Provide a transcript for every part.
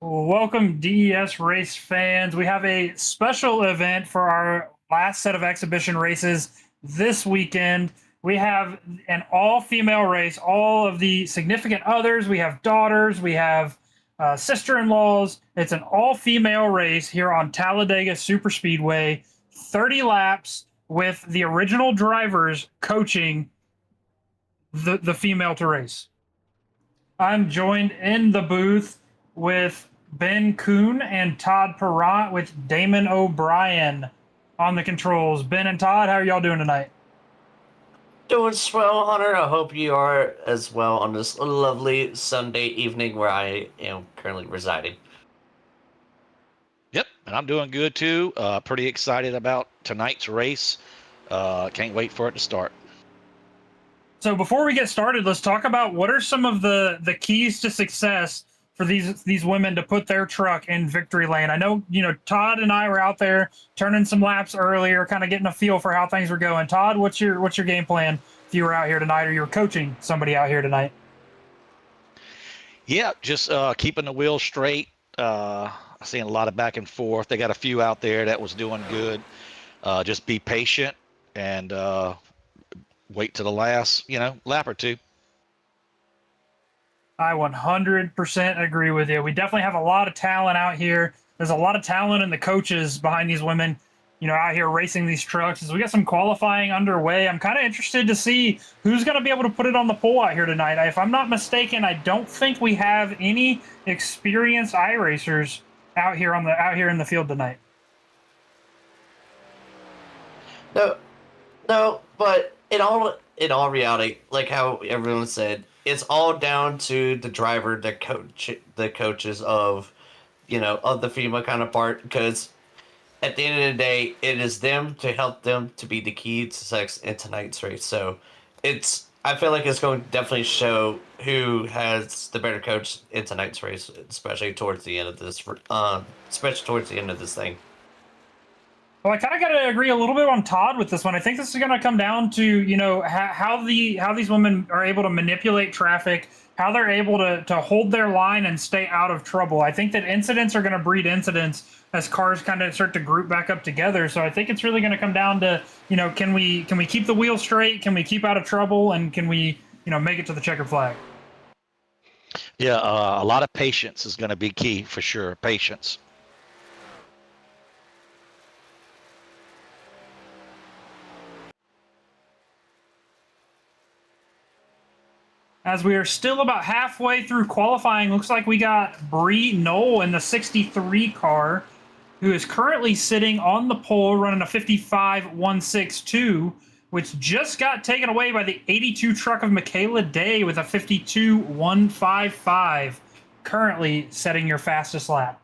Welcome, DES race fans. We have a special event for our last set of exhibition races this weekend. We have an all female race, all of the significant others. We have daughters, we have sister in laws. It's an all female race here on Talladega Super Speedway, 30 laps with the original drivers coaching the female to race. I'm joined in the booth with Ben Kuhn and Todd Perrant with Damon O'Brien on the controls. Ben and Todd, how are y'all doing tonight? Doing swell, Hunter. I hope you are as well on this lovely Sunday evening where I am currently residing. Yep, and I'm doing good too. Pretty excited about tonight's race. Can't wait for it to start. So before we get started, let's talk about what are some of the keys to success for these women to put their truck in victory lane. I know, Todd and I were out there turning some laps earlier, kind of getting a feel for how things were going. Todd, what's your game plan if you were out here tonight or you were coaching somebody out here tonight? Yeah, just keeping the wheels straight. I've seen a lot of back and forth. They got a few out there that was doing good. Just be patient and wait to the last, lap or two. I 100% agree with you. We definitely have a lot of talent out here. There's a lot of talent in the coaches behind these women, out here racing these trucks. As we got some qualifying underway, I'm kind of interested to see who's going to be able to put it on the pole out here tonight. If I'm not mistaken, I don't think we have any experienced iRacers out here in the field tonight. No, but in all reality, like how everyone said, it's all down to the driver, the coaches of the female counterpart, because at the end of the day, it is them to help them to be the key to success in tonight's race. So I feel like it's going to definitely show who has the better coach in tonight's race, especially towards the end of this thing. Well, I kind of got to agree a little bit on Todd with this one. I think this is going to come down to how these women are able to manipulate traffic, how they're able to hold their line and stay out of trouble. I think that incidents are going to breed incidents as cars kind of start to group back up together. So I think it's really going to come down to can we keep the wheel straight, can we keep out of trouble, and can we make it to the checkered flag. Yeah, a lot of patience is going to be key for sure. Patience. As we are still about halfway through qualifying, looks like we got Bree Knoll in the 63 car, who is currently sitting on the pole running a 55.162, which just got taken away by the 82 truck of Michaela Day with a 52.155, currently setting your fastest lap.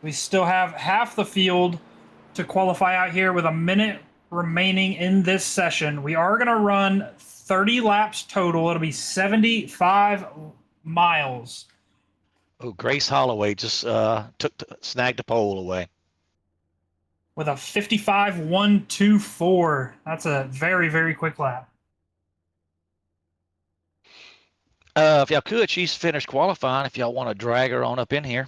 We still have half the field to qualify out here with a minute remaining in this session. We are going to run 30 laps total. It'll be 75 miles. Oh, Grace Holloway just snagged the pole away with a 55.124. That's a very, very quick lap. If y'all could, she's finished qualifying. If y'all want to drag her on up in here.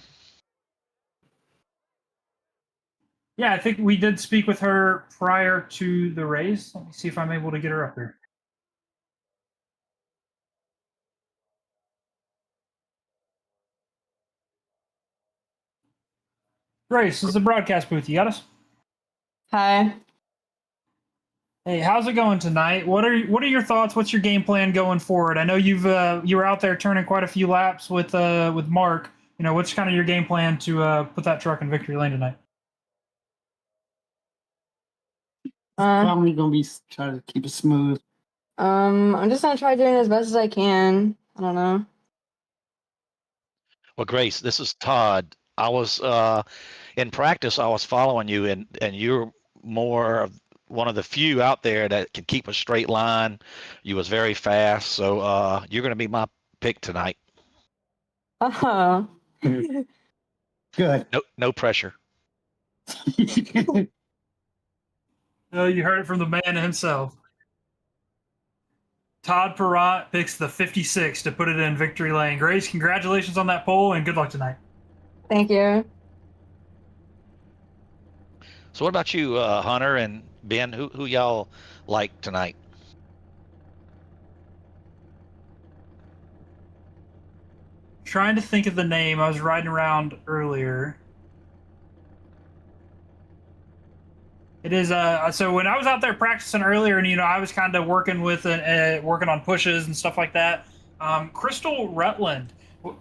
Yeah, I think we did speak with her prior to the race. Let me see if I'm able to get her up here. Grace, this is the broadcast booth. You got us? Hi. Hey, how's it going tonight? What are your thoughts? What's your game plan going forward? I know you were out there turning quite a few laps with Mark. What's kind of your game plan to put that truck in victory lane tonight? Probably gonna be trying to keep it smooth. I'm just gonna try doing as best as I can. I don't know. Well, Grace, this is Todd. I was in practice. I was following you, and you're more of one of the few out there that can keep a straight line. You was very fast, so you're going to be my pick tonight. Oh. Good. No pressure. Oh, you heard it from the man himself. Todd Perrott picks the 56 to put it in victory lane. Grace, congratulations on that pole and good luck tonight. Thank you. So what about you, Hunter and Ben? Who y'all like tonight? Trying to think of the name. I was riding around earlier. It is so when I was out there practicing earlier, and I was kind of working with working on pushes and stuff like that. Crystal Rutland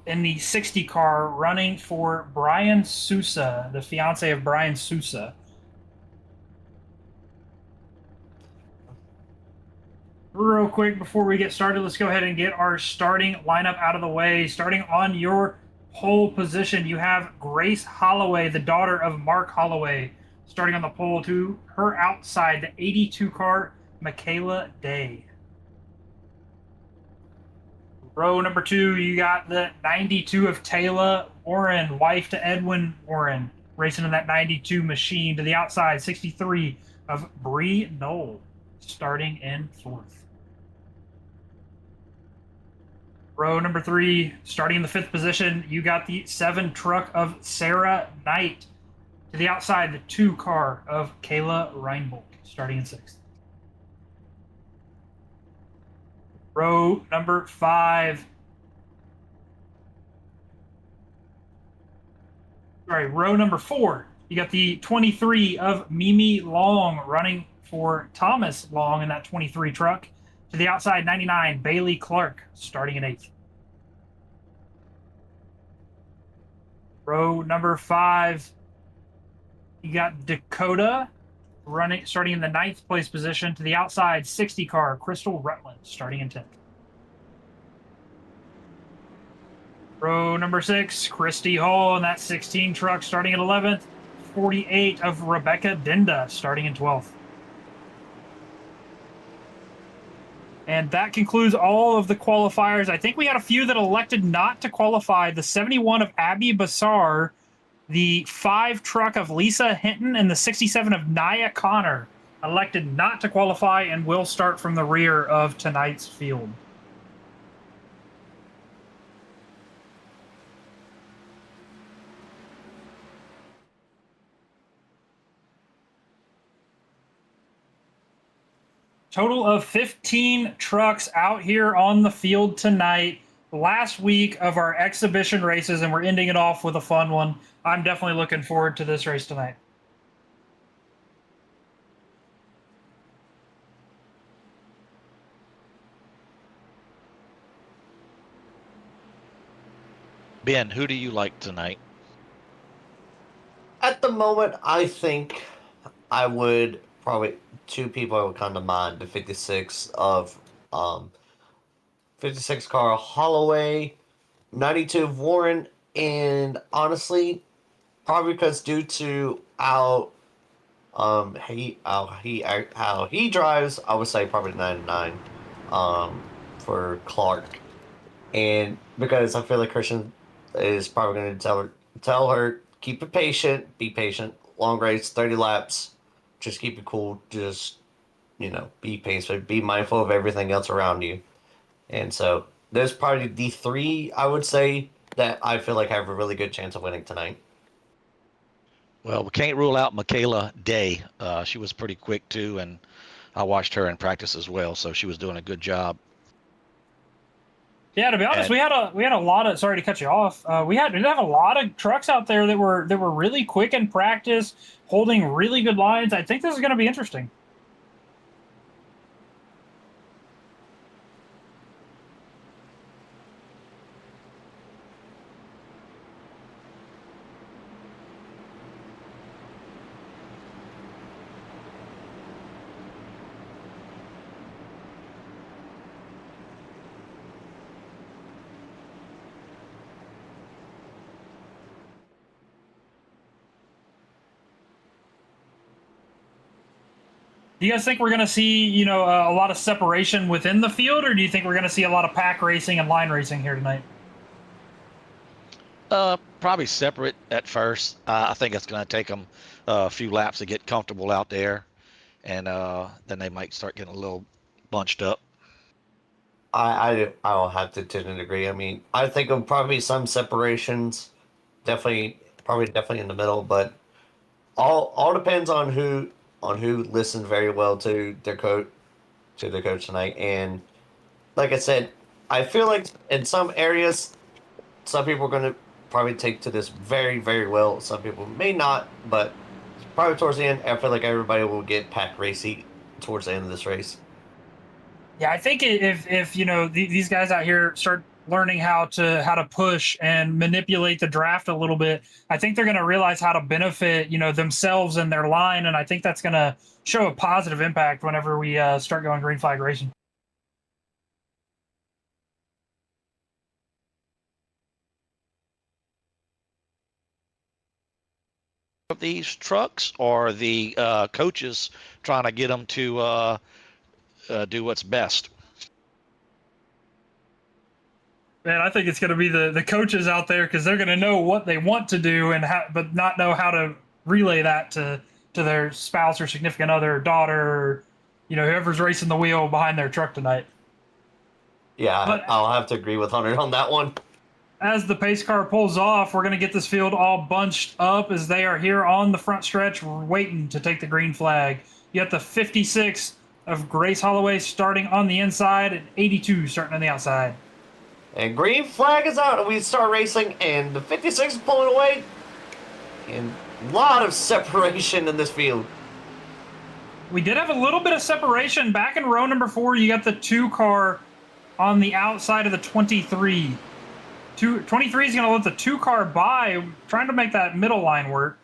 in the 60 car running for Brian Sousa, the fiance of Brian Sousa. Real quick before we get started, let's go ahead and get our starting lineup out of the way. Starting on your pole position, you have Grace Holloway, the daughter of Mark Holloway, starting on the pole. To her outside, the 82 car, Michaela Day. Row number 2, you got the 92 of Taylor Warren, wife to Edwin Warren, racing in that 92 machine. To the outside, 63 of Bree Knoll, starting in 4th. Row number 3, starting in the 5th position, you got the 7 truck of Sarah Knight. To the outside, the 2 car of Kayla Reinbold, starting in 6th. Row number 5. Row number 4. You got the 23 of Mimi Long running for Thomas Long in that 23 truck. To the outside, 99, Bailey Clark, starting in 8th. Row number 5, you got Dakota starting in the 9th place position. To the outside, 60 car, Crystal Rutland, starting in 10th. Row number 6, Christy Hall in that 16 truck, starting at 11th. 48 of Rebecca Dinda, starting in 12th. And that concludes all of the qualifiers. I think we had a few that elected not to qualify. The 71 of Abby Bassar, the 5 truck of Lisa Hinton, and the 67 of Nia Connor elected not to qualify and will start from the rear of tonight's field. Total of 15 trucks out here on the field tonight. Last week of our exhibition races, and we're ending it off with a fun one. I'm definitely looking forward to this race tonight. Ben, who do you like tonight? At the moment, I think I would probably 2 people I would come to mind. The 56 of 56 car Holloway, 92 of Warren, and honestly, probably because due to how he drives, I would say probably 99 for Clark, and because I feel like Christian is probably going to tell her keep it patient, be patient, long race, 30 laps, just keep it cool, just be patient, be mindful of everything else around you. And so there's probably the 3 I would say that I feel like have a really good chance of winning tonight. Well, we can't rule out Michaela Day. She was pretty quick too, and I watched her in practice as well, so she was doing a good job. Yeah, to be honest, we had a lot of. Sorry to cut you off. We did have a lot of trucks out there that were really quick in practice, holding really good lines. I think this is going to be interesting. Do you guys think we're going to see, a lot of separation within the field, or do you think we're going to see a lot of pack racing and line racing here tonight? Probably separate at first. I think it's going to take them a few laps to get comfortable out there, and then they might start getting a little bunched up. I'll have to tend to agree. I mean, I think there'll probably be some separations, definitely in the middle, but all depends on who listened very well to their coach tonight. And like I said, I feel like in some areas, some people are going to probably take to this very very well. Some people may not, but probably towards the end, I feel like everybody will get packed racy towards the end of this race. Yeah, I think if these guys out here start learning how to push and manipulate the draft a little bit, I think they're going to realize how to benefit themselves and their line, and I think that's going to show a positive impact whenever we start going green flag racing. Of these trucks, or the coaches trying to get them to do what's best? Man, I think it's going to be the coaches out there, because they're going to know what they want to do but not know how to relay that to their spouse or significant other, or daughter, or whoever's racing the wheel behind their truck tonight. Yeah, But I'll have to agree with Hunter on that one. as the pace car pulls off, we're going to get this field all bunched up as they are here on the front stretch waiting to take the green flag. You got the 56 of Grace Holloway starting on the inside and 82 starting on the outside. And green flag is out, and we start racing, and the 56 is pulling away. And a lot of separation in this field. We did have a little bit of separation. Back in row number 4, you got the 2 car on the outside of the 23. 23 is going to let the 2 car by, trying to make that middle line work.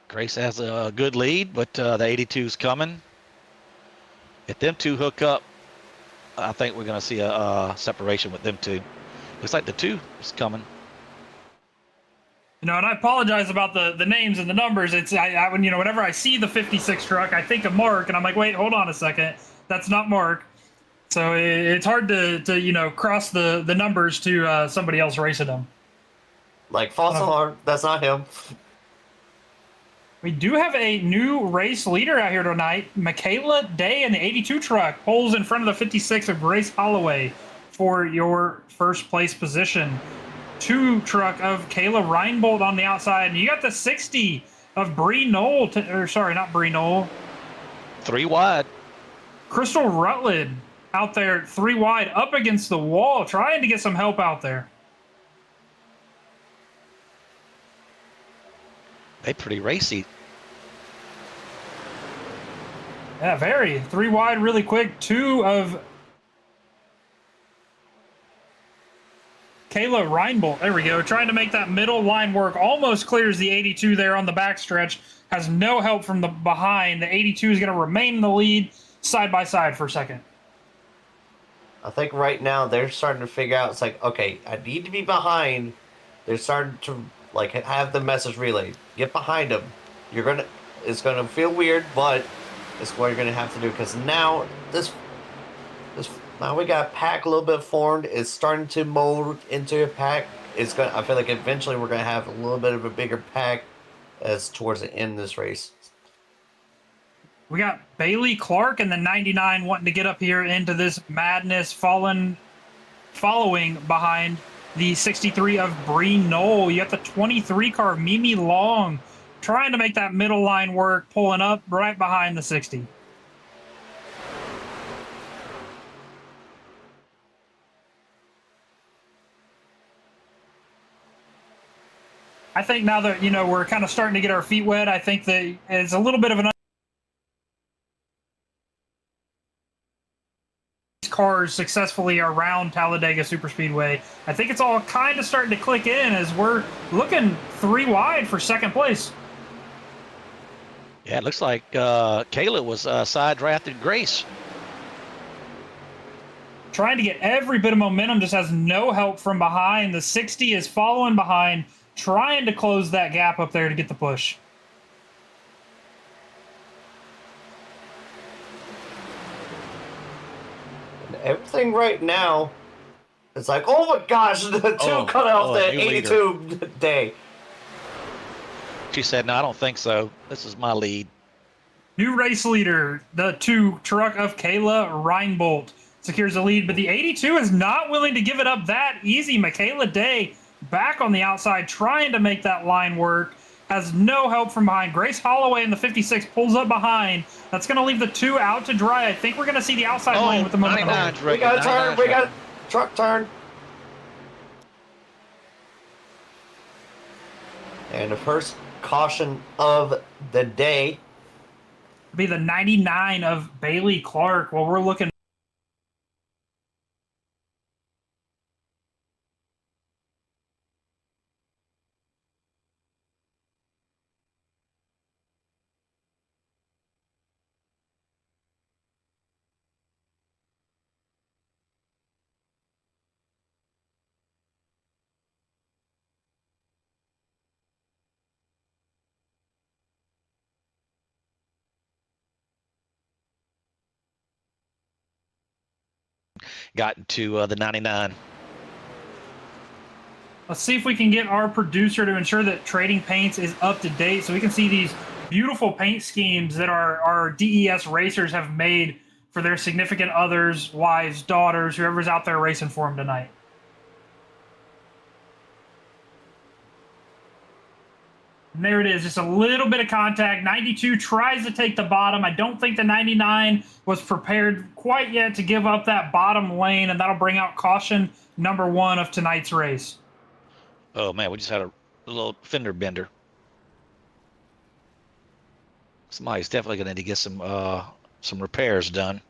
Grace has a good lead, but the 82's coming. If them two hook up, I think we're going to see a separation with them two. Looks like the 2 is coming. And I apologize about the names and the numbers. It's whenever I see the 56 truck, I think of Mark, and I'm like, wait, hold on a second, that's not Mark. So it's hard to cross the numbers to somebody else racing them. Like false alarm, that's not him. We do have a new race leader out here tonight. Michaela Day in the 82 truck pulls in front of the 56 of Grace Holloway for your first place position. 2 truck of Kayla Reinbold on the outside. And you got the 60 of Bree Knoll, not Bree Knoll. 3 wide. Crystal Rutland out there 3 wide up against the wall, trying to get some help out there. They pretty racy. Yeah, very. 3 wide really quick. 2 of Kayla Reinbold. There we go. Trying to make that middle line work. Almost clears the 82 there on the backstretch. Has no help from the behind. The 82 is going to remain in the lead side by side for a second. I think right now they're starting to figure out, it's like, okay, I need to be behind. They're starting to have the message relayed. Get behind them. It's gonna feel weird, but it's what you're gonna have to do, because now now we got a pack a little bit formed. It's starting to mold into a pack. I feel like eventually we're gonna have a little bit of a bigger pack as towards the end of this race. We got Bailey Clark in the 99 wanting to get up here into this madness, following behind the 63 of Bree Knoll. You got the 23 car of Mimi Long trying to make that middle line work, pulling up right behind the 60. I think now that, we're kind of starting to get our feet wet, I think that it's a little bit of an cars successfully around Talladega Superspeedway. I think it's all kind of starting to click in as we're looking 3 wide for second place. Yeah, it looks like Kayla was side drafted Grace. Trying to get every bit of momentum, just has no help from behind. The 60 is following behind, trying to close that gap up there to get the push. Everything right now, it's like, oh my gosh, the 2 cut off the 82 day. She said, no, I don't think so. This is my lead. New race leader, the 2 truck of Kayla Reinbold, secures the lead, but the 82 is not willing to give it up that easy. Michaela Day back on the outside trying to make that line work. Has no help from behind. Grace Holloway in the 56 pulls up behind. That's going to leave the 2 out to dry. I think we're going to see the outside lane with the momentum. 99's We wrecking. got a turn. 99's We got wrecking. a truck turn. And the first caution of the day. Be the 99 of Bailey Clark. Well, we're looking. Got into the 99. Let's see if we can get our producer to ensure that Trading Paints is up to date so we can see these beautiful paint schemes that our DES racers have made for their significant others, wives, daughters, whoever's out there racing for them tonight. And there it is, just a little bit of contact. 92 tries to take the bottom. I don't think the 99 was prepared quite yet to give up that bottom lane, and that'll bring out caution number 1 of tonight's race. Oh man, we just had a little fender bender. Somebody's definitely going to need to get some repairs done.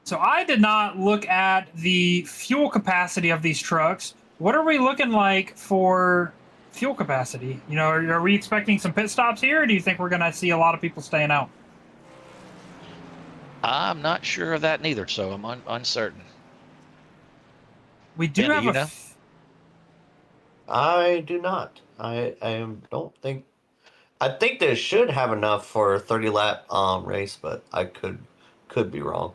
So I did not look at the fuel capacity of these trucks. What are we looking like for fuel capacity? You know, are we expecting some pit stops here, or do you think we're going to see a lot of people staying out? I'm not sure of that neither, so I'm uncertain. We do Ben, have do you a. know? I do not. Don't think. I think they should have enough for a 30-lap race, but I could be wrong.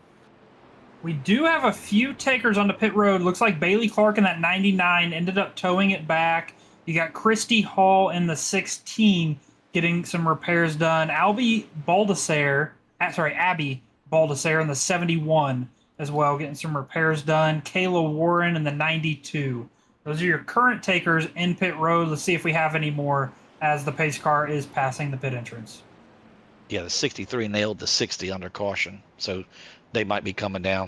We do have a few takers on the pit road. Looks like Bailey Clark in that 99 ended up towing it back. You got Christy Hall in the 16 getting some repairs done. Abby Baldassare in the 71 as well, getting some repairs done. Kayla Warren in the 92. Those are your current takers in pit road. Let's see if we have any more as the pace car is passing the pit entrance. Yeah, the 63 nailed the 60 under caution, so they might be coming down.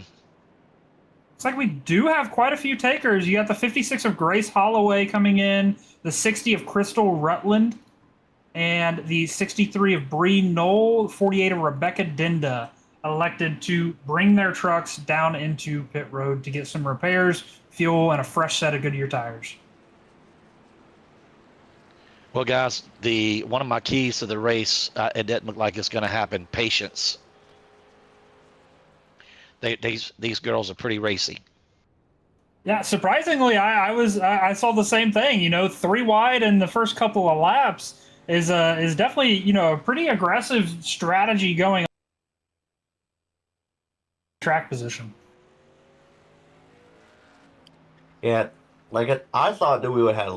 Looks like we do have quite a few takers. You got the 56 of Grace Holloway coming in, the 60 of Crystal Rutland, and the 63 of Bree Knoll, 48 of Rebecca Dinda, elected to bring their trucks down into pit road to get some repairs, fuel, and a fresh set of Goodyear tires. Well, guys, one of my keys to the race, it doesn't look like it's going to happen. Patience. These girls are pretty racy. Yeah, surprisingly, I saw the same thing. You know, 3 wide in the first couple of laps is definitely a pretty aggressive strategy going on track position. Yeah, I thought that we would have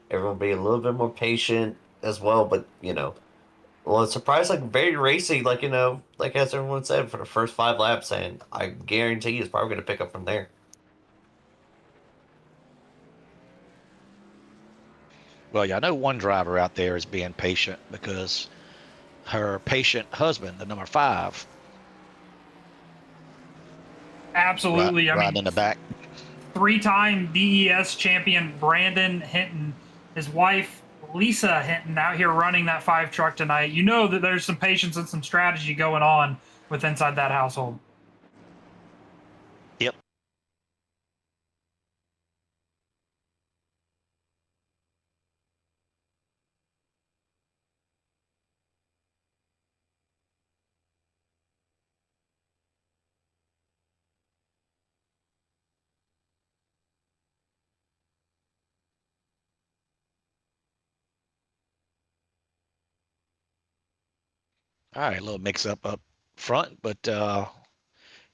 everyone be a little bit more patient as well, but well, it's surprised very racy, like as everyone said for the first 5 laps, and I guarantee it's probably going to pick up from there. Well, yeah, I know one driver out there is being patient because her patient husband, the number 5, Absolutely. riding in the back. 3-time DES champion Brandon Hinton, his wife Lisa Hinton, out here running that 5 truck tonight. You know that there's some patience and some strategy going on with inside that household. Yep. All right, a little mix-up up front, but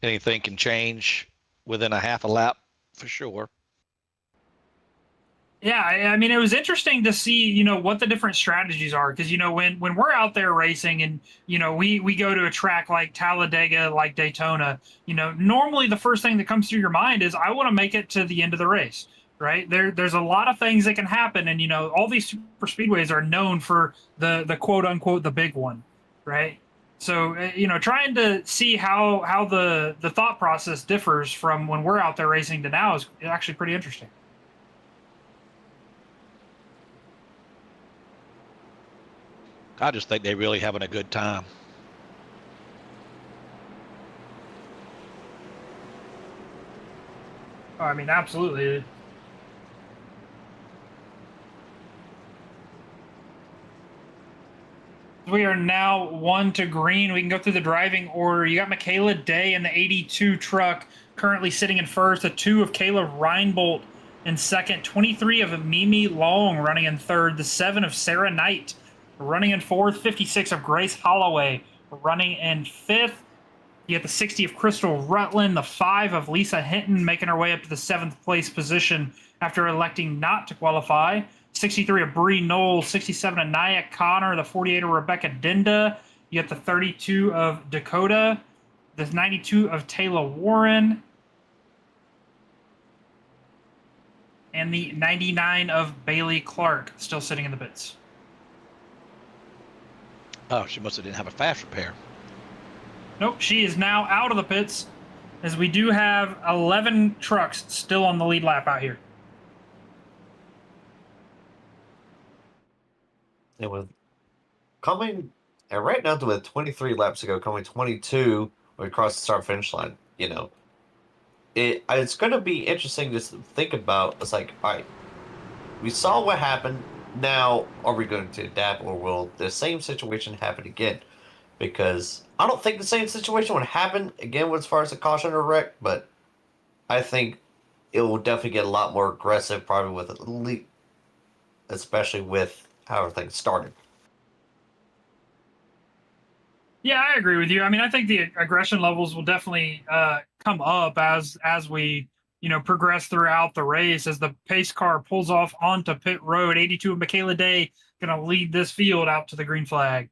anything can change within a half a lap for sure. Yeah, I mean, it was interesting to see, what the different strategies are because, when we're out there racing and, we go to a track like Talladega, like Daytona, normally the first thing that comes through your mind is I want to make it to the end of the race, right? There's a lot of things that can happen, and all these super speedways are known for the quote unquote the big one, right? So trying to see how the thought process differs from when we're out there racing to now is actually pretty interesting. I just think they're really having a good time. Oh, I mean, absolutely. We are now 1 to green. We can go through the driving order. You got Michaela Day in the 82 truck, currently sitting in first. A 2 of Kayla Reinbolt in second. 23 of Mimi Long running in third. The 7 of Sarah Knight running in fourth. 56 of Grace Holloway running in fifth. You got the 60 of Crystal Rutland, the 5 of Lisa Hinton making her way up to the 7th place position after electing not to qualify. 63 of Bree Knowles, 67 of Nia Connor, the 48 of Rebecca Dinda. You got the 32 of Dakota, the 92 of Taylor Warren, and the 99 of Bailey Clark still sitting in the pits. Oh, she must have didn't have a fast repair. Nope, she is now out of the pits, as we do have 11 trucks still on the lead lap out here. It was coming, and right now with 23 laps to go, coming 22 when we cross the start finish line. It's going to be interesting to think about. It's like, all right, we saw what happened. Now, are we going to adapt, or will the same situation happen again? Because I don't think the same situation would happen again as far as the caution or wreck, but I think it will definitely get a lot more aggressive, probably with elite, especially with how everything started. Yeah, I agree with you. I mean, I think the aggression levels will definitely come up as we progress throughout the race as the pace car pulls off onto pit road. 82 of Michaela Day going to lead this field out to the green flag.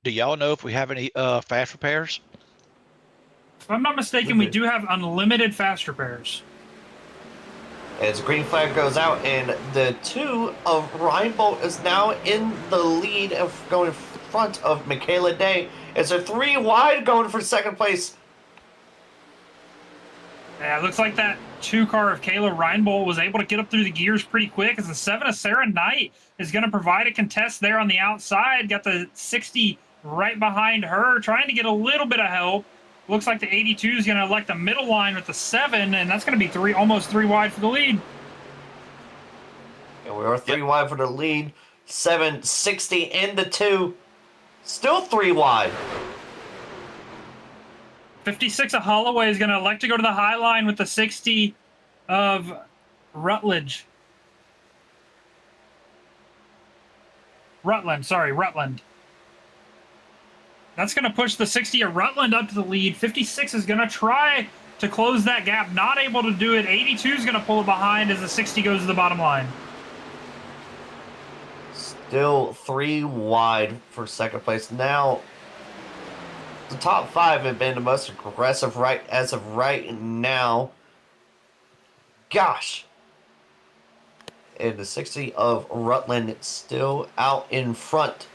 Do y'all know if we have any fast repairs? If I'm not mistaken, we do have unlimited fast repairs. As the green flag goes out, and the 2 of Reinbolt is now in the lead of going in front of Michaela Day. It's a 3 wide going for second place. Yeah, it looks like that 2 car of Kayla Reinbolt was able to get up through the gears pretty quick as the 7 of Sarah Knight is going to provide a contest there on the outside. Got the 60 right behind her, trying to get a little bit of help. Looks like the 82 is going to elect the middle line with the 7, and that's going to be almost 3 wide for the lead. And we are 3 wide for the lead. 760 in the 2. Still 3 wide. 56 of Holloway is going to elect to go to the high line with the 60 of Rutland. That's going to push the 60 of Rutland up to the lead. 56 is going to try to close that gap. Not able to do it. 82 is going to pull it behind as the 60 goes to the bottom line. Still 3 wide for second place. Now, the top 5 have been the most aggressive as of right now. Gosh. And the 60 of Rutland still out in front.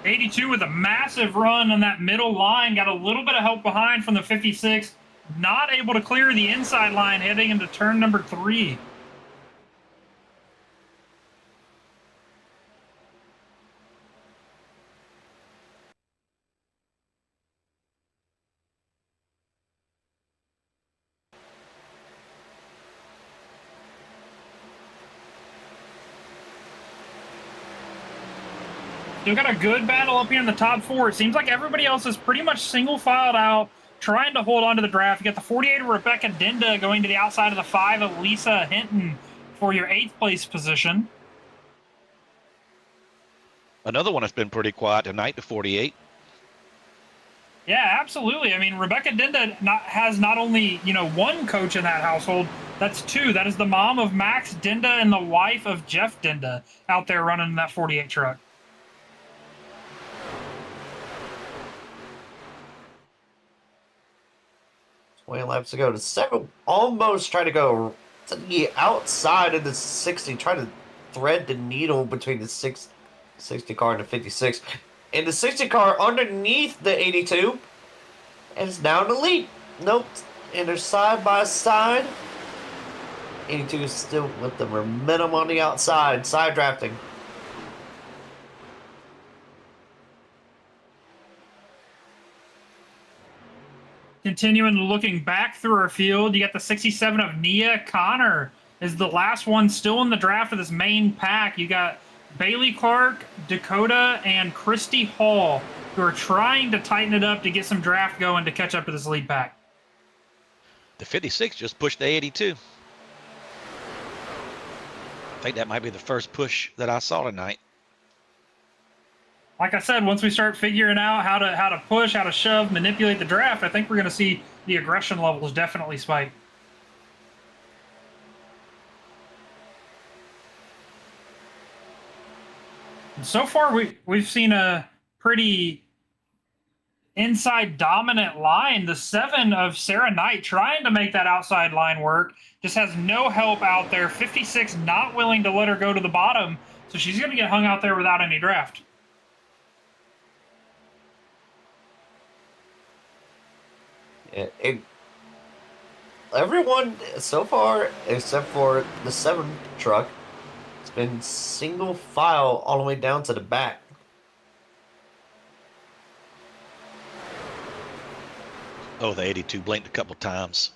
82 with a massive run on that middle line. Got a little bit of help behind from the 56. Not able to clear the inside line heading into turn number 3. Still got a good battle up here in the top 4. It seems like everybody else is pretty much single filed out, trying to hold on to the draft. You got the 48 of Rebecca Dinda going to the outside of the 5 of Lisa Hinton for your 8th place position. Another one that's been pretty quiet tonight, the 48. Yeah, absolutely. I mean, Rebecca Dinda has not only, one coach in that household, that's two. That is the mom of Max Dinda and the wife of Jeff Dinda out there running that 48 truck. 20 laps to go. The second almost try to go to the outside of the 60, try to thread the needle between the 60 car and the 56. And the 60 car underneath the 82 and it's now in the lead. Nope. And they're side by side. 82 is still with the momentum on the outside, side drafting. Continuing looking back through our field, you got the 67 of Nia Connor is the last one still in the draft of this main pack. You got Bailey Clark, Dakota, and Christy Hall, who are trying to tighten it up to get some draft going to catch up to this lead pack. The 56 just pushed the 82. I think that might be the first push that I saw tonight. Like I said, once we start figuring out how to push, how to shove, manipulate the draft, I think we're going to see the aggression levels definitely spike. And so far, we've seen a pretty inside dominant line. The 7 of Sarah Knight trying to make that outside line work, just has no help out there. 56 not willing to let her go to the bottom, so she's going to get hung out there without any draft. Everyone so far, except for the 7 truck, it's been single file all the way down to the back. Oh, the 82 blinked a couple times.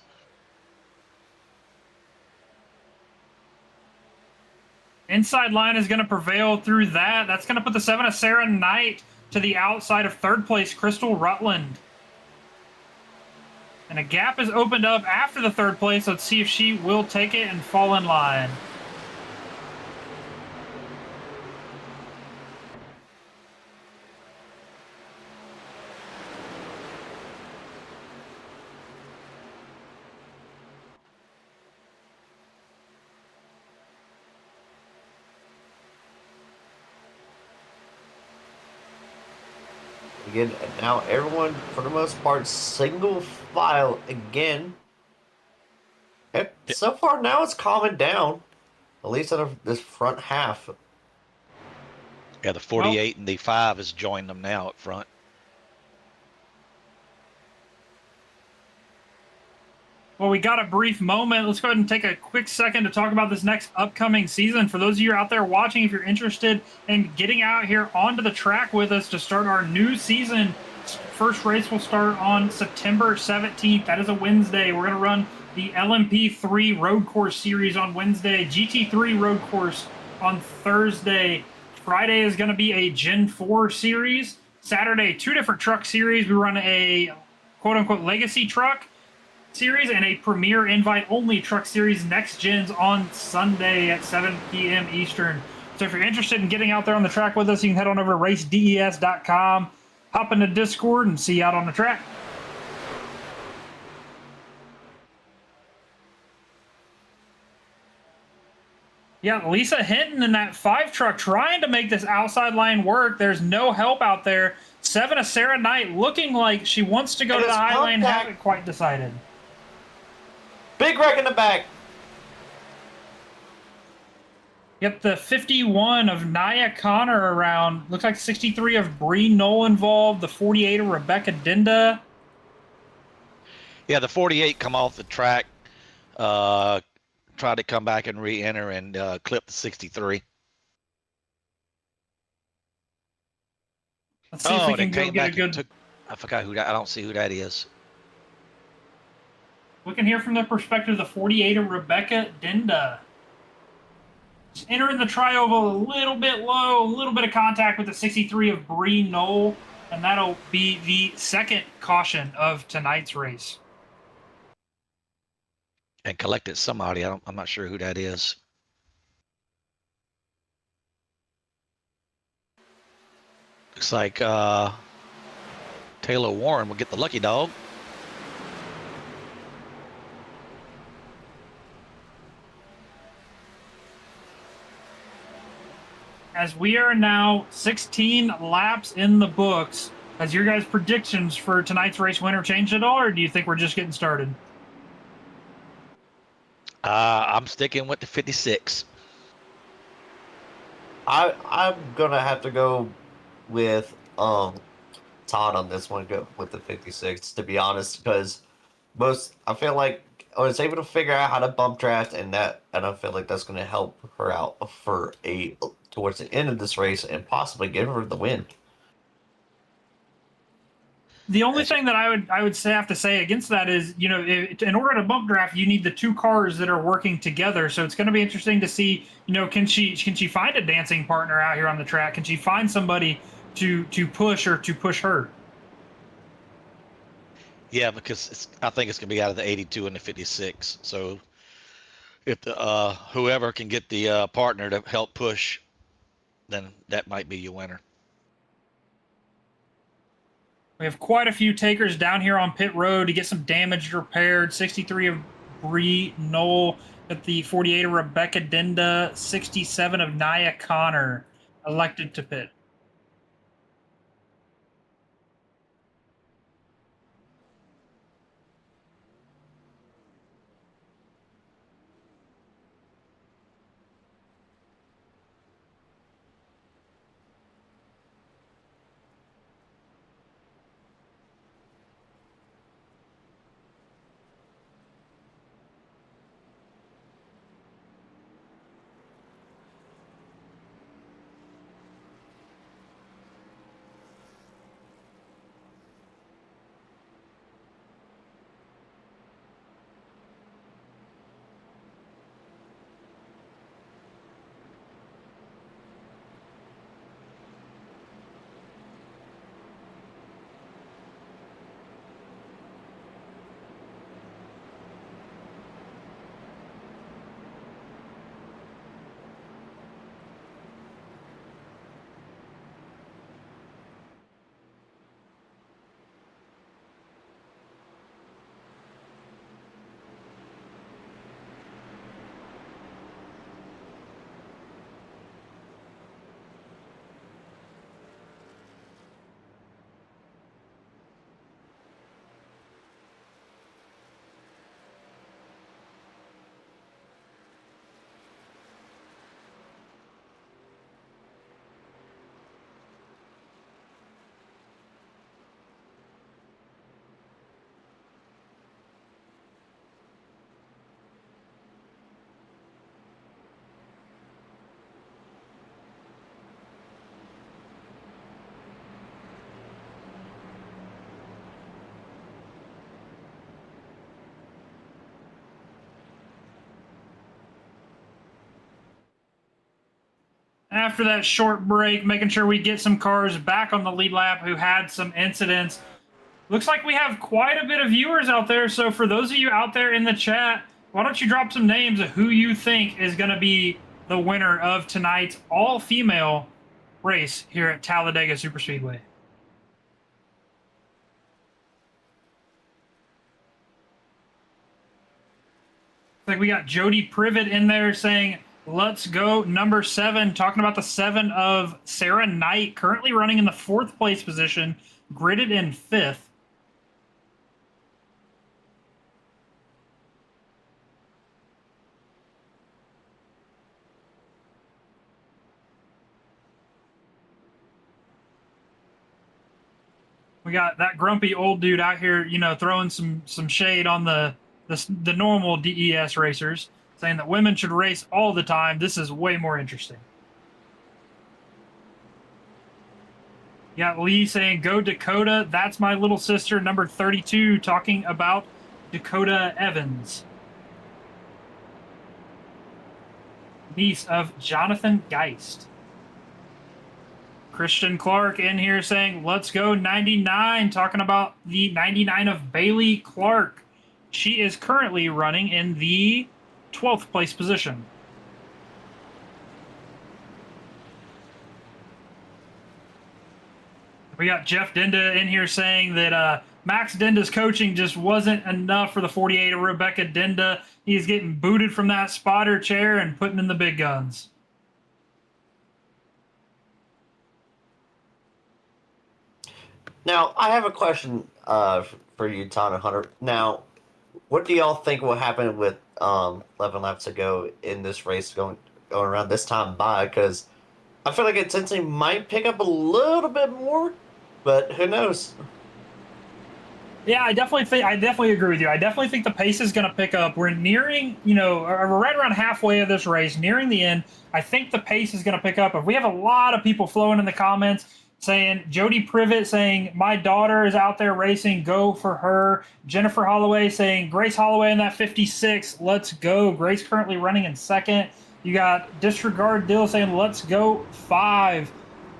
Inside line is going to prevail through that. That's going to put the 7 of Sarah Knight to the outside of third place, Crystal Rutland. And a gap is opened up after the third place. Let's see if she will take it and fall in line. Again, now everyone, for the most part, single file again. So far, now it's calming down, at least in this front half. Yeah, the 48 and the 5 has joined them now up front. Well, we got a brief moment. Let's go ahead and take a quick second to talk about this next upcoming season. For those of you out there watching, if you're interested in getting out here onto the track with us to start our new season, first race will start on September 17th. That is a Wednesday. We're going to run the LMP3 Road Course Series on Wednesday, GT3 Road Course on Thursday. Friday is going to be a Gen 4 series. Saturday, 2 different truck series. We run a quote-unquote legacy truck series and a premier invite-only truck series next gens on Sunday at 7 p.m. Eastern. So if you're interested in getting out there on the track with us, you can head on over to racedes.com, hop into Discord, and see you out on the track. Yeah, Lisa Hinton in that 5 truck trying to make this outside line work. There's no help out there. 7 of Sarah Knight looking like she wants to go to the high lane, haven't quite decided. Big wreck in the back. Yep, the 51 of Nia Connor around. Looks like 63 of Bree Knoll involved. The 48 of Rebecca Dinda. Yeah, the 48 come off the track, tried to come back and re-enter and clip the 63. Let's see if we can go get a good... I forgot who that. I don't see who that is. We can hear from the perspective of the 48 of Rebecca Dinda. Just entering the tri-oval a little bit low, a little bit of contact with the 63 of Bree Knoll, and that'll be the second caution of tonight's race. And collected somebody. I'm not sure who that is. Looks like Taylor Warren will get the lucky dog. As we are now 16 laps in the books, has your guys' predictions for tonight's race winner changed at all, or do you think we're just getting started? I'm sticking with the 56. I'm gonna have to go with Todd on this one. Go with the 56 to be honest, because I feel like I was able to figure out how to bump draft, and I feel like that's gonna help her out for towards the end of this race and possibly give her the win. The only thing that I would have to say against that is, in order to bump draft, you need the two cars that are working together. So it's going to be interesting to see, can she find a dancing partner out here on the track? Can she find somebody to push or to push her? Yeah, because I think it's gonna be out of the 82 and the 56. So if the whoever can get the partner to help push, then that might be your winner. We have quite a few takers down here on pit road to get some damage repaired. 63 of Bree Knoll at the 48 of Rebecca Denda, 67 of Nia Connor elected to pit. After that short break, making sure we get some cars back on the lead lap who had some incidents. Looks like we have quite a bit of viewers out there. So for those of you out there in the chat, why don't you drop some names of who you think is going to be the winner of tonight's all-female race here at Talladega Superspeedway? Like we got Jody Privet in there saying, let's go number 7, talking about the 7 of Sarah Knight, currently running in the 4th place position, gridded in 5th. We got that grumpy old dude out here, throwing some shade on the normal DES racers, saying that women should race all the time. This is way more interesting. You got Lee saying, go Dakota. That's my little sister, number 32, talking about Dakota Evans, niece of Jonathan Geist. Christian Clark in here saying, let's go 99, talking about the 99 of Bailey Clark. She is currently running in the 12th place position. We got Jeff Dinda in here saying that Max Dinda's coaching just wasn't enough for the 48 of Rebecca Dinda. He's getting booted from that spotter chair and putting in the big guns. Now, I have a question for you, Ton and Hunter. Now, what do y'all think will happen with 11 laps to go in this race going around this time by? Because I feel like intensity might pick up a little bit more, but who knows? Yeah, I definitely agree with you. I definitely think the pace is going to pick up. We're nearing, we're right around halfway of this race, nearing the end. I think the pace is going to pick up. If we have a lot of people flowing in the comments saying, Jody Privet saying, my daughter is out there racing, go for her. Jennifer Holloway saying, Grace Holloway in that 56, let's go. Grace currently running in second. You got Disregard Dill saying, let's go 5.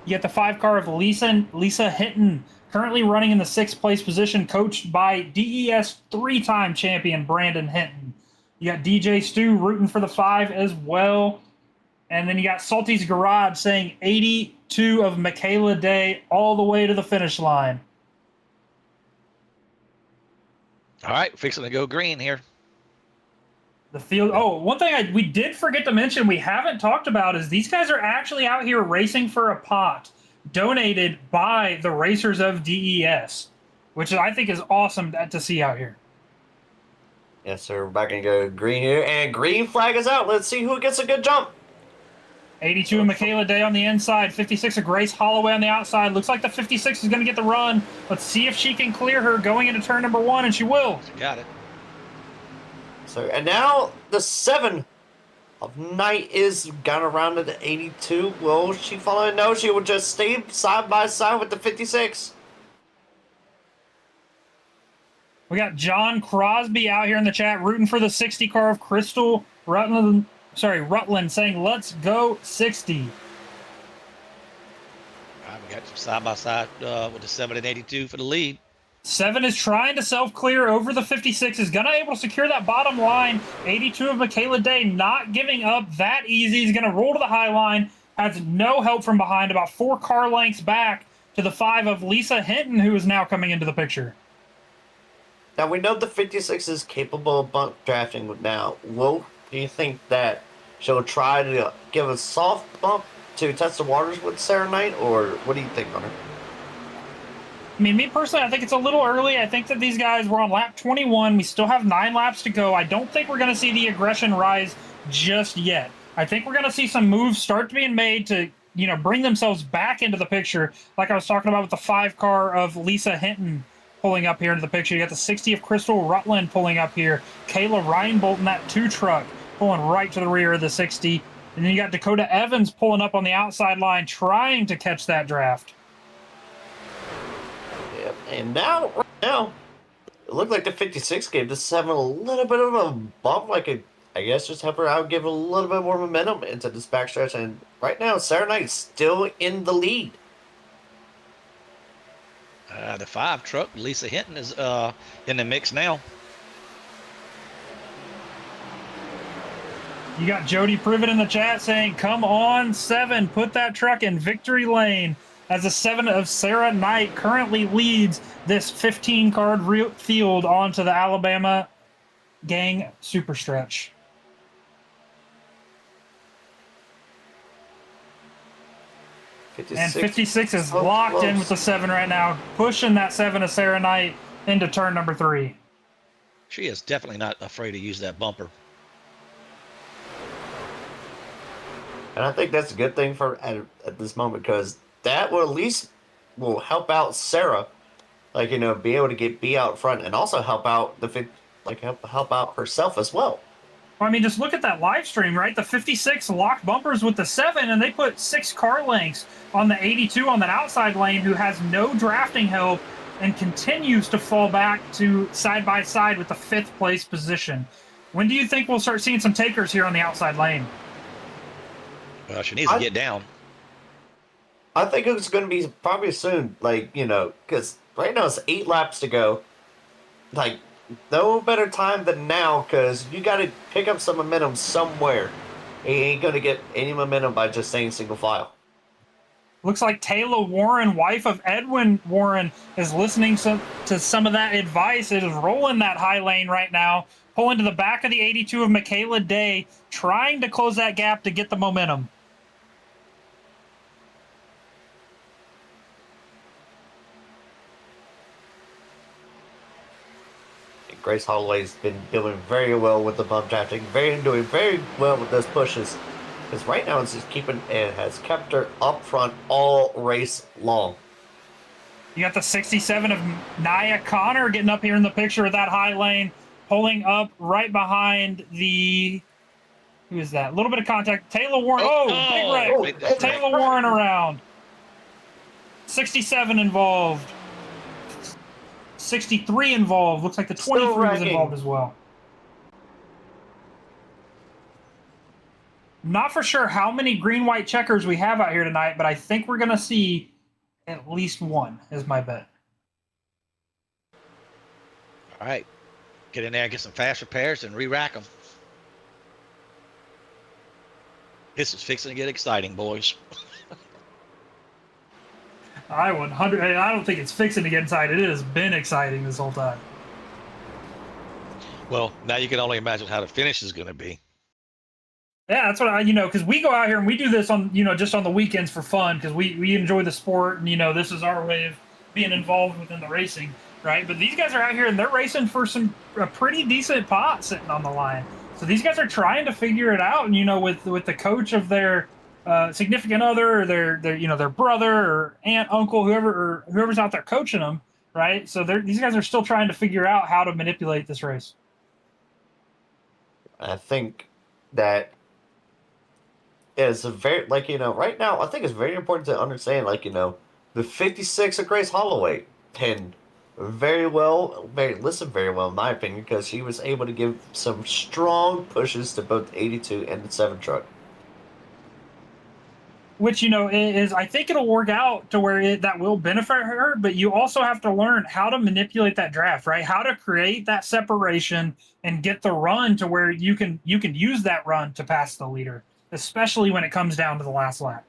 You get the 5 car of Lisa Hinton, currently running in the 6th place position, coached by DES 3-time champion Brandon Hinton. You got DJ Stu rooting for the 5 as well. And then you got Salty's Garage saying 82 of Michaela Day all the way to the finish line. All right, fixing to go green here. The field. Oh, one thing we did forget to mention we haven't talked about is these guys are actually out here racing for a pot donated by the racers of DES, which I think is awesome to see out here. Yes, sir. We're back and go green here, and green flag is out. Let's see who gets a good jump. 82 of Michaela Day on the inside, 56 of Grace Holloway on the outside. Looks like the 56 is going to get the run. Let's see if she can clear her going into turn number 1, and she will. She got it. So, and now the 7 of Night is gone around to the 82. Will she follow? No, she will just stay side by side with the 56. We got John Crosby out here in the chat rooting for the 60 car of Crystal Rutland saying, let's go 60. All right, we got some side-by-side with the 7 and 82 for the lead. 7 is trying to self-clear over the 56, is going to able to secure that bottom line. 82 of Michaela Day not giving up that easy. He's going to roll to the high line, has no help from behind, about 4 car lengths back to the 5 of Lisa Hinton, who is now coming into the picture. Now, we know the 56 is capable of bump drafting now. Do you think that she'll try to give a soft bump to test the waters with Sarah Knight, or what do you think, Hunter? I mean, me personally, I think it's a little early. I think that these guys were on lap 21. We still have 9 laps to go. I don't think we're going to see the aggression rise just yet. I think we're going to see some moves start being made to, bring themselves back into the picture. Like I was talking about with the 5 car of Lisa Hinton pulling up here into the picture. You got the 60 of Crystal Rutland pulling up here. Kayla Reinbolt in that 2 truck pulling right to the rear of the 60. And then you got Dakota Evans pulling up on the outside line trying to catch that draft. Yep. And now, it looked like the 56 gave the 7 a little bit of a bump, I guess just help her out, give a little bit more momentum into this backstretch. And right now, Sarah Knight's still in the lead. The 5 truck, Lisa Hinton, is in the mix now. You got Jody Privet in the chat saying, come on, 7, put that truck in victory lane. As the 7 of Sarah Knight currently leads this 15-card field onto the Alabama Gang Super Stretch. And 56 is locked in with the 7 right now, pushing that 7 of Sarah Knight into turn number 3. She is definitely not afraid to use that bumper. And I think that's a good thing for at this moment, because that will at least help out Sarah, be able to be out front, and also help out help out herself as well. I mean, just look at that live stream, right? The 56 locked bumpers with the 7, and they put 6 car lengths on the 82 on that outside lane, who has no drafting help and continues to fall back to side by side with the 5th place position. When do you think we'll start seeing some takers here on the outside lane? She needs to get down. I think it's going to be probably soon, because right now it's 8 laps to go. No better time than now, because you got to pick up some momentum somewhere. You ain't going to get any momentum by just staying single file. Looks like Taylor Warren, wife of Edwin Warren, is listening to some of that advice. It is rolling that high lane right now, pulling to the back of the 82 of Michaela Day, trying to close that gap to get the momentum. Grace Holloway's been doing very well with the bump drafting, doing very well with those pushes. Because right now it's just has kept her up front all race long. You got the 67 of Nia Connor getting up here in the picture of that high lane, pulling up right behind the. Who is that? A little bit of contact. Taylor Warren. Big wreck. Taylor Warren around. 67 involved. 63 involved. Looks like the 23 was involved as well. Not for sure how many green-white checkers we have out here tonight, but I think we're going to see at least one, is my bet. All right. Get in there, get some fast repairs, and re-rack them. This is fixing to get exciting, boys. I don't think it's fixing to get excited. It has been exciting this whole time. Well, now you can only imagine how the finish is going to be. Yeah, that's what because we go out here and we do this on, just on the weekends for fun because we enjoy the sport and, this is our way of being involved within the racing, right? But these guys are out here and they're racing for a pretty decent pot sitting on the line. So these guys are trying to figure it out, and, with the coach of their significant other or their brother or aunt, uncle, whoever's out there coaching them, right? So these guys are still trying to figure out how to manipulate this race. I think that is right now, I think it's very important to understand, the 56 of Grace Holloway can listen very well, in my opinion, because he was able to give some strong pushes to both the 82 and the 7 truck. Which, I think it'll work out to where that will benefit her, but you also have to learn how to manipulate that draft, right? How to create that separation and get the run to where you can use that run to pass the leader, especially when it comes down to the last lap.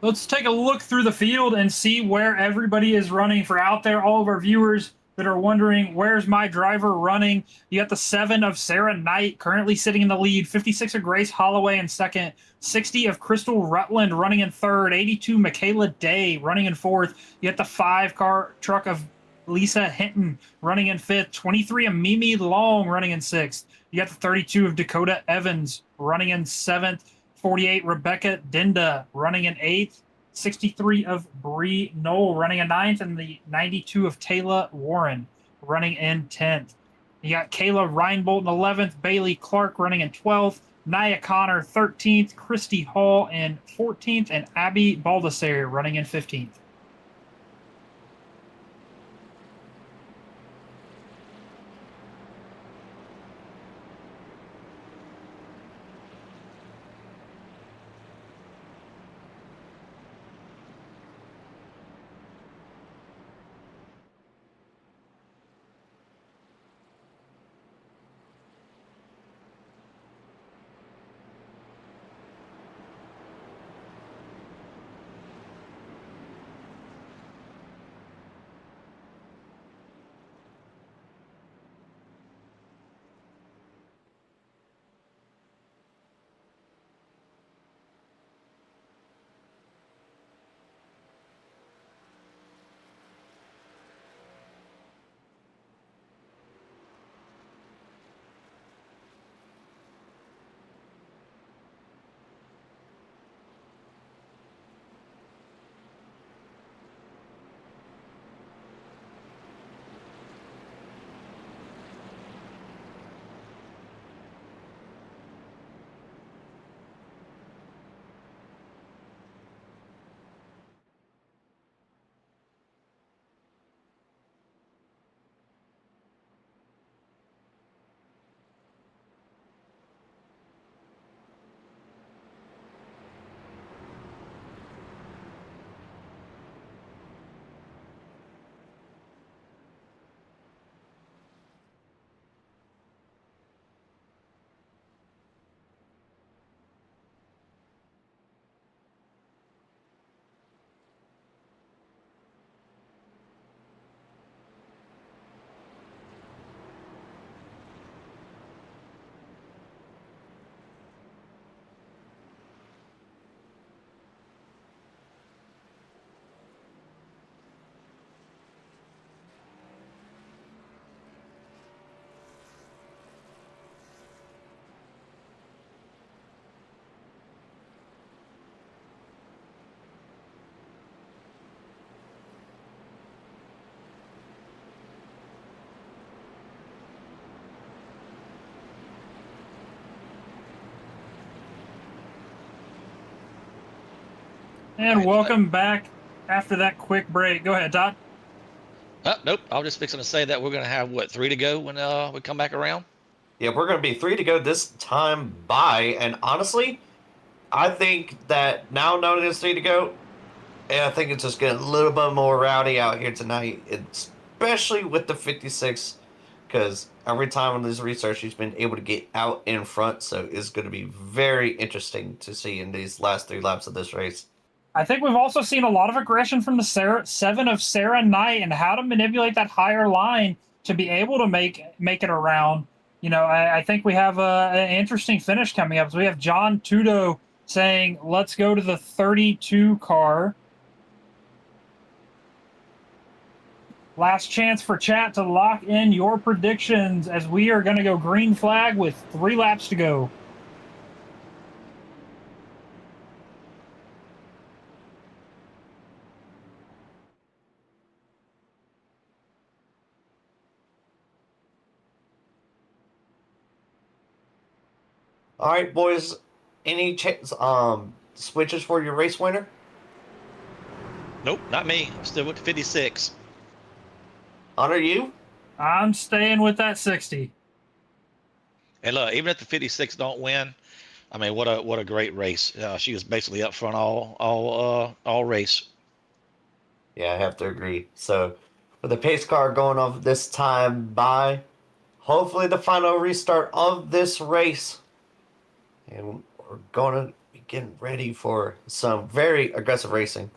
Let's take a look through the field and see where everybody is running for out there. All of our viewers that are wondering, where's my driver running? You got the 7 of Sarah Knight currently sitting in the lead, 56 of Grace Holloway in second, 60 of Crystal Rutland running in third, 82 Michaela Day running in fourth. You got the 5-car truck of Lisa Hinton running in fifth, 23 of Mimi Long running in sixth. You got the 32 of Dakota Evans running in seventh, 48 Rebecca Dinda running in eighth, 63 of Bree Knoll running in ninth, and the 92 of Taylor Warren running in 10th. You got Kayla Reinbolt in 11th, Bailey Clark running in 12th, Nia Connor 13th, Christy Hall in 14th, and Abby Baldessare running in 15th. And Right. welcome back after that quick break. Go ahead, Todd. Nope. I was just fixing to say that we're going to have, 3 to go when we come back around? Yeah, we're going to be 3 to go this time by, and honestly, I think that now knowing it's 3 to go, I think it's just getting a little bit more rowdy out here tonight, especially with the 56, because every time in this research he's been able to get out in front, so it's going to be very interesting to see in these last 3 laps of this race. I think we've also seen a lot of aggression from the 7 of Sarah Knight and how to manipulate that higher line to be able to make it around. You know, I think we have an interesting finish coming up. So we have John Tudo saying, let's go to the 32 car. Last chance for chat to lock in your predictions as we are going to go green flag with 3 laps to go. All right, boys, any switches for your race winner? Nope, not me. I'm still with 56. Honor, you? I'm staying with that 60. And look, even if the 56 don't win, I mean, what a great race. She was basically up front all race. Yeah, I have to agree. So, with the pace car going off this time by, hopefully the final restart of this race. And we're going to be getting ready for some very aggressive racing.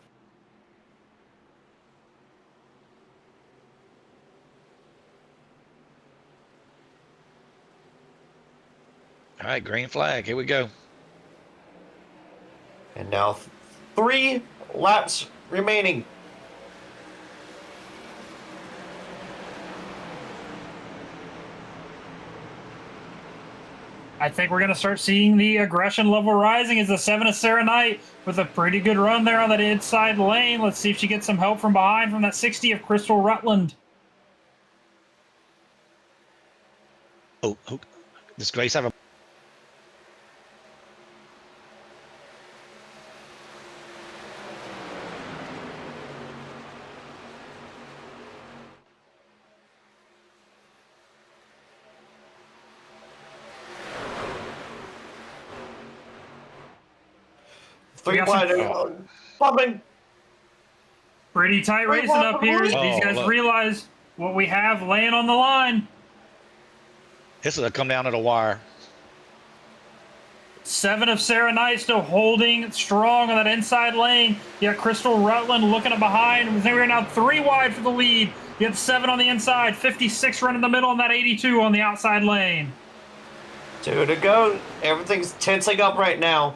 All right, green flag. Here we go. And now 3 laps remaining. I think we're going to start seeing the aggression level rising as the 7 of Sarah Knight with a pretty good run there on that inside lane. Let's see if she gets some help from behind from that 60 of Crystal Rutland. Oh, does Grace have a... Three got wide. Bumping. Pretty tight racing up here. These Oh, guys look. realize what we have laying on the line. This is going to come down to the wire. 7 of Sarah Knight still holding strong on that inside lane. You got Crystal Rutland looking at behind. I think we're now 3 wide for the lead. You got 7 on the inside, 56 running the middle, and that 82 on the outside lane. 2 to go. Everything's tensing up right now.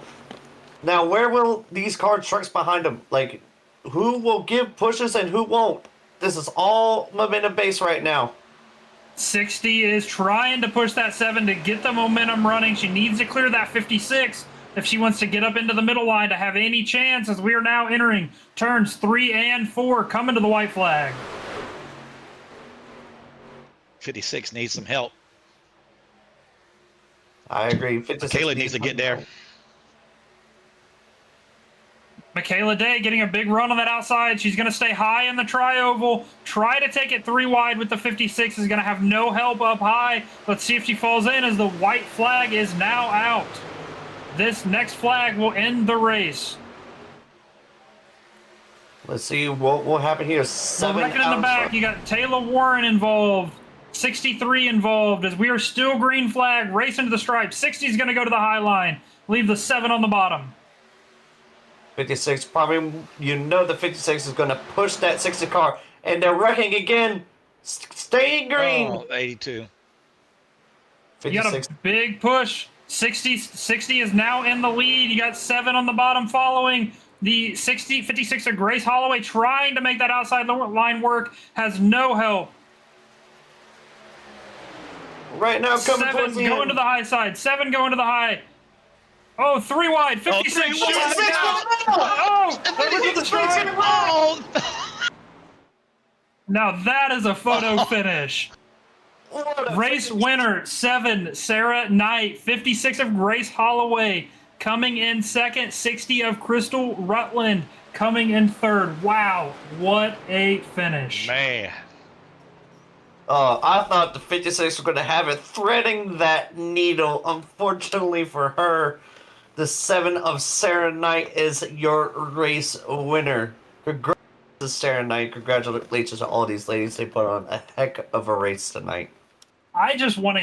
Now, where will these car trucks behind them? Like, who will give pushes and who won't? This is all momentum based right now. 60 is trying to push that 7 to get the momentum running. She needs to clear that 56 if she wants to get up into the middle line to have any chance, as we are now entering turns 3 and 4 coming to the white flag. 56 needs some help. I agree. 56 Kayla needs to get there. Michaela Day getting a big run on that outside. She's going to stay high in the tri-oval. Try to take it 3 wide with the 56. Is going to have no help up high. Let's see if she falls in as the white flag is now out. This next flag will end the race. Let's see what will happen here. 7 Wrecking in the back. You got Taylor Warren involved. 63 involved as we are still green flag. Racing to the stripe. 60 is going to go to the high line. Leave the 7 on the bottom. 56, probably, the 56 is going to push that 60 car, and they're wrecking again. Staying green. Oh, 82. 56. You got a big push. 60 is now in the lead. You got 7 on the bottom following. The 56 of Grace Holloway trying to make that outside line work. Has no help. Right now, coming 7 towards the going end. to the high side. 7 going to the high. Oh, 3 wide. 56. Oh, 3 wide. Look at the strike. Oh! Now that is a photo finish. What a Race finish. winner, 7, Sarah Knight. 56 of Grace Holloway Coming in second, 60 of Crystal Rutland. Coming in third. Wow, what a finish. Man. I thought the 56 were going to have it threading that needle. Unfortunately for her, the 7 of Sarah Knight is your race winner. Congratulations, Sarah Knight. Congratulations to all these ladies. They put on a heck of a race tonight. I just want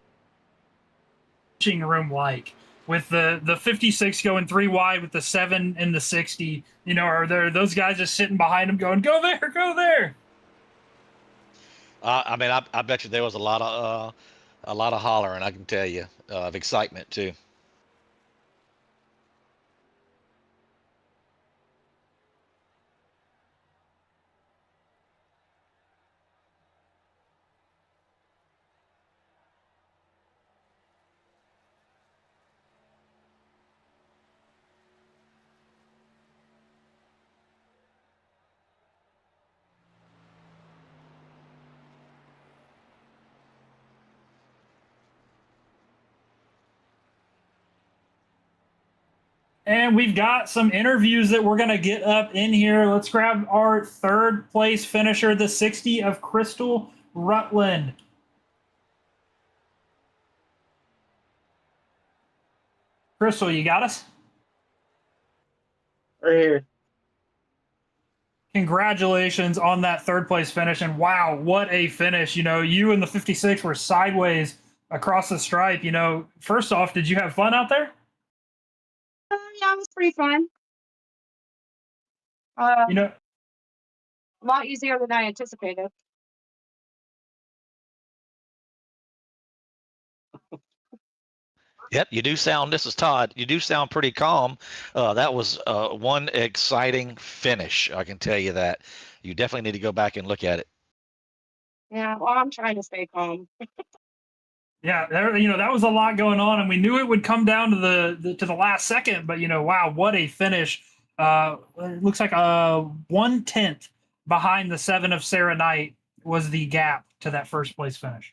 to room like with the 56 going 3 wide with the 7 and the 60. You know, are there those guys just sitting behind them going, go there, go there? I mean, I bet you there was a lot of hollering. I can tell you of excitement too. And we've got some interviews that we're going to get up in here. Let's grab our third place finisher, the 60 of Crystal Rutland. Crystal, you got us? Right here. Congratulations on that third place finish. And wow, what a finish. You know, you and the 56 were sideways across the stripe. You know, first off, did you have fun out there? Yeah, it was pretty fun. You know, A lot easier than I anticipated. Yep, you do sound. This is Todd. You do sound pretty calm. That was one exciting finish. I can tell you that. You definitely need to go back and look at it. Yeah, well, I'm trying to stay calm. yeah, there, you know, that was a lot going on, and we knew it would come down to the last second. But you know, wow, what a finish! It looks like 1/10 behind the 7 of Sarah Knight was the gap to that first place finish.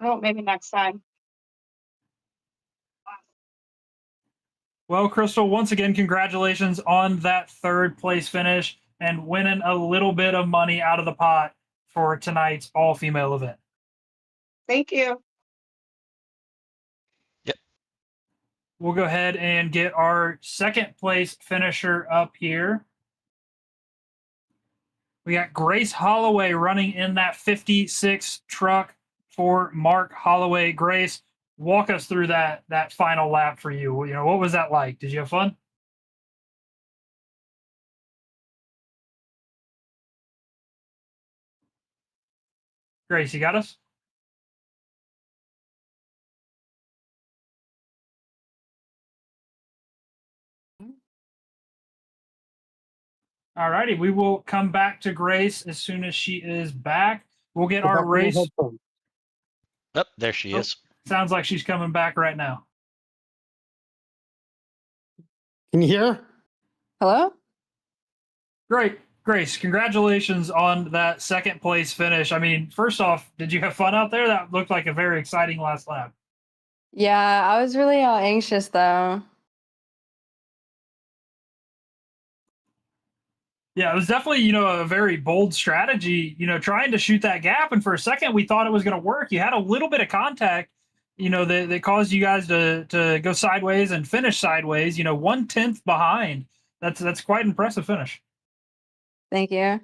Well, maybe next time. Well, Crystal, once again, congratulations on that third place finish and winning a little bit of money out of the pot for tonight's all female event. Thank you. Yep. We'll go ahead and get our second place finisher up here. We got Grace Holloway running in that 56 truck for Mark Holloway. Grace, walk us through that final lap for you. You know, what was that like? Did you have fun? Grace, you got us? All righty, we will come back to Grace as soon as she is back. We'll get our race. Yep, there she is. Sounds like she's coming back right now. Can you hear? Hello? Great. Grace, congratulations on that second place finish. I mean, first off, did you have fun out there? That looked like a very exciting last lap. Yeah, I was really anxious though. Yeah, it was definitely, you know, a very bold strategy, you know, trying to shoot that gap. And for a second, we thought it was going to work. You had a little bit of contact, you know, that caused you guys to go sideways and finish sideways, you know, 1/10 behind. That's quite an impressive finish. Thank you.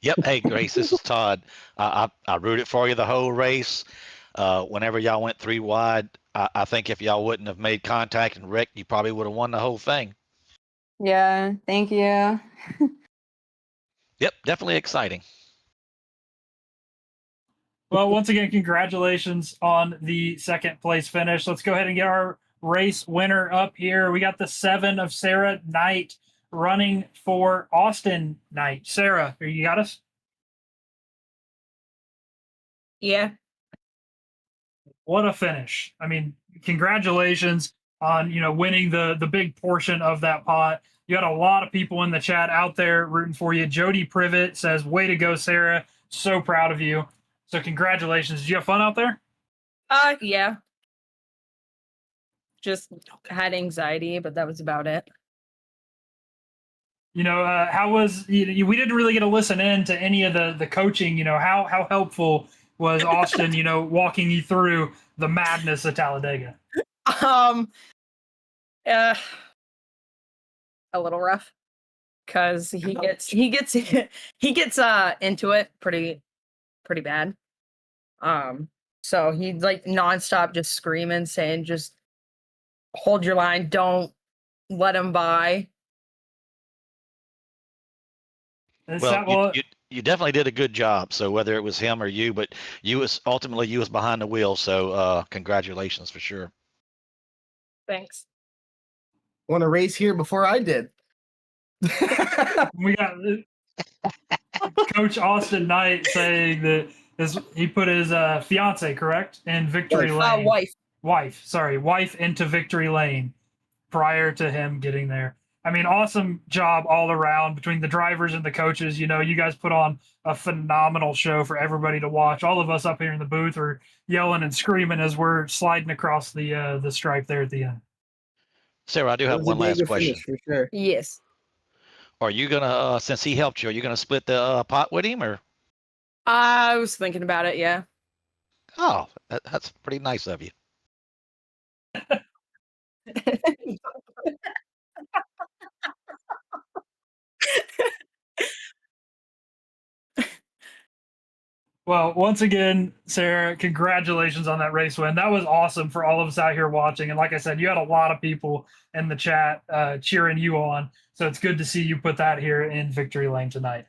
Yep. Hey, Grace, this is Todd. I rooted for you the whole race. Whenever y'all went 3 wide, I think if y'all wouldn't have made contact and wrecked, you probably would have won the whole thing. Yeah, thank you. Yep, definitely exciting. Well, once again, congratulations on the second place finish. Let's go ahead and get our race winner up here. We got the 7 of Sarah Knight running for Austin Knight. Sarah, you got us? Yeah. What a finish. I mean, congratulations on, you know, winning the big portion of that pot. You had a lot of people in the chat out there rooting for you. Jody Privet says, way to go, Sarah. So proud of you. So congratulations. Did you have fun out there? Yeah. Just had anxiety, but that was about it. How was we didn't really get to listen in to any of the coaching. How helpful was Austin? Walking you through the madness of Talladega. Uh, a little rough because he gets into it pretty bad. So he's like nonstop just screaming, saying, just hold your line, don't let him by. You definitely did a good job. So whether it was him or you, but you was behind the wheel. So congratulations for sure. Thanks. Won a race here before I did. We got Coach Austin Knight saying that he put his fiance, correct, in victory lane. Wife into victory lane prior to him getting there. I mean, awesome job all around between the drivers and the coaches. You guys put on a phenomenal show for everybody to watch. All of us up here in the booth are yelling and screaming as we're sliding across the stripe there at the end. Sarah, I do have one last question. For sure. Yes. Are you gonna, since he helped you, are you gonna split the pot with him, or? I was thinking about it. Yeah. Oh, that's pretty nice of you. Well, once again, Sarah, congratulations on that race win. That was awesome for all of us out here watching. And like I said, you had a lot of people in the chat cheering you on. So it's good to see you put that here in victory lane tonight.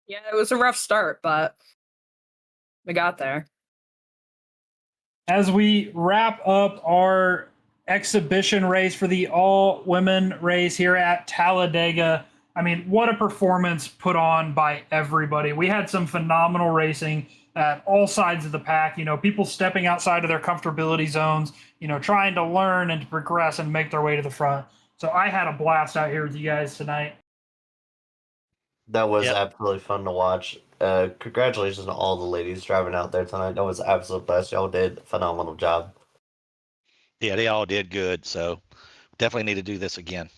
Yeah, it was a rough start, but we got there. As we wrap up our exhibition race for the all-women race here at Talladega, I mean, what a performance put on by everybody. We had some phenomenal racing at all sides of the pack. People stepping outside of their comfortability zones, trying to learn and to progress and make their way to the front. So I had a blast out here with you guys tonight. That was absolutely fun to watch. Congratulations to all the ladies driving out there tonight. That was absolute best. Y'all did a phenomenal job. Yeah, they all did good. So definitely need to do this again.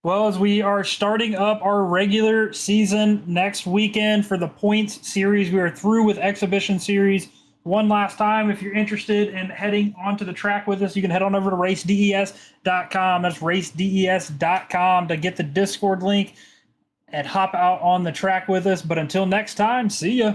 Well, as we are starting up our regular season next weekend for the points series, we are through with exhibition series one last time. If you're interested in heading onto the track with us, you can head on over to racedes.com. That's racedes.com to get the Discord link and hop out on the track with us. But until next time, see ya.